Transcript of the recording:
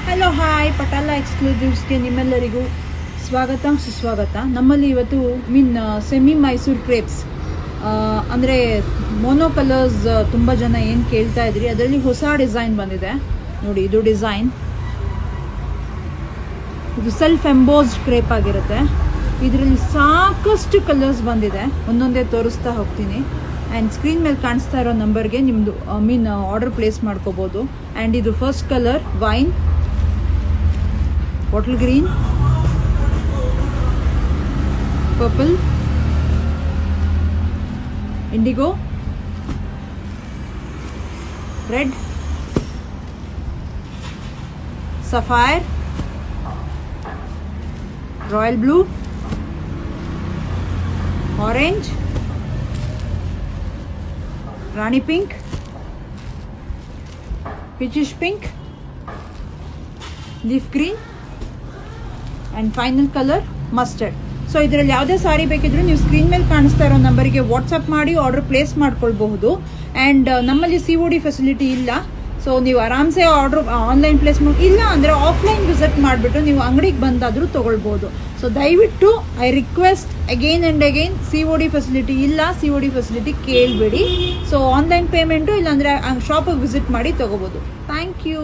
Hello hi ಪಟಾಲ ಎಕ್ಸ್ಕ್ಲೂಸಿವ್ಸ್ಗೆ ನಿಮ್ಮೆಲ್ಲರಿಗೂ ಸ್ವಾಗತ ಸುಸ್ವಾಗತ. ನಮ್ಮಲ್ಲಿ ಇವತ್ತು ಸೆಮಿ ಮೈಸೂರು ಕ್ರೇಪ್ಸ್ ಅಂದರೆ ಮೋನೋ ಕಲರ್ಸ್ ತುಂಬ ಜನ ಏನು ಕೇಳ್ತಾ ಇದ್ರಿ, ಅದರಲ್ಲಿ ಹೊಸ ಡಿಸೈನ್ ಬಂದಿದೆ ನೋಡಿ. ಇದು ಡಿಸೈನ್, ಇದು ಸೆಲ್ಫ್ ಎಂಬೋಸ್ಡ್ ಕ್ರೇಪ್ ಆಗಿರುತ್ತೆ. ಇದರಲ್ಲಿ ಸಾಕಷ್ಟು ಕಲರ್ಸ್ ಬಂದಿದೆ, ಒಂದೊಂದೇ ತೋರಿಸ್ತಾ ಹೋಗ್ತೀನಿ. ಆ್ಯಂಡ್ ಸ್ಕ್ರೀನ್ ಮೇಲೆ ಕಾಣಿಸ್ತಾ ಇರೋ ನಂಬರ್ಗೆ ನಿಮ್ಮದು ಆರ್ಡರ್ ಪ್ಲೇಸ್ ಮಾಡ್ಕೋಬೋದು. ಆ್ಯಂಡ್ ಇದು first colour wine, bottle green, purple, indigo, red, sapphire, royal blue, orange, ರಾಣಿ pink, peachish pink, leaf green and final colour mustard. So ಇದರಲ್ಲಿ ಯಾವುದೇ ಸಾರಿ ಬೇಕಿದ್ರೂ ನೀವು ಸ್ಕ್ರೀನ್ ಮೇಲೆ ಕಾಣಿಸ್ತಾ ಇರೋ ನಂಬರಿಗೆ ವಾಟ್ಸಪ್ ಮಾಡಿ ಆರ್ಡರ್ ಪ್ಲೇಸ್ ಮಾಡ್ಕೊಳ್ಬಹುದು. ಆ್ಯಂಡ್ ನಮ್ಮಲ್ಲಿ COD ಫೆಸಿಲಿಟಿ ಇಲ್ಲ, ಸೊ ನೀವು ಆರಾಮ್ಸೆ ಆರ್ಡರ್ ಆನ್ಲೈನ್ ಪ್ಲೇಸ್ ಮಾಡಿ, ಇಲ್ಲ ಅಂದರೆ ಆಫ್ಲೈನ್ ವಿಸಿಟ್ ಮಾಡಿಬಿಟ್ಟು ನೀವು ಅಂಗಡಿಗೆ ಬಂದಾದರೂ ತೊಗೊಳ್ಬೋದು. ಸೊ ದಯವಿಟ್ಟು I request again and again, COD facility ಇಲ್ಲ, COD ಫೆಸಿಲಿಟಿ ಕೇಳಬೇಡಿ. ಸೊ ಆನ್ಲೈನ್ ಪೇಮೆಂಟು ಇಲ್ಲಾಂದರೆ ಶಾಪಿಗೆ ವಿಸಿಟ್ ಮಾಡಿ ತೊಗೋಬೋದು. Thank you.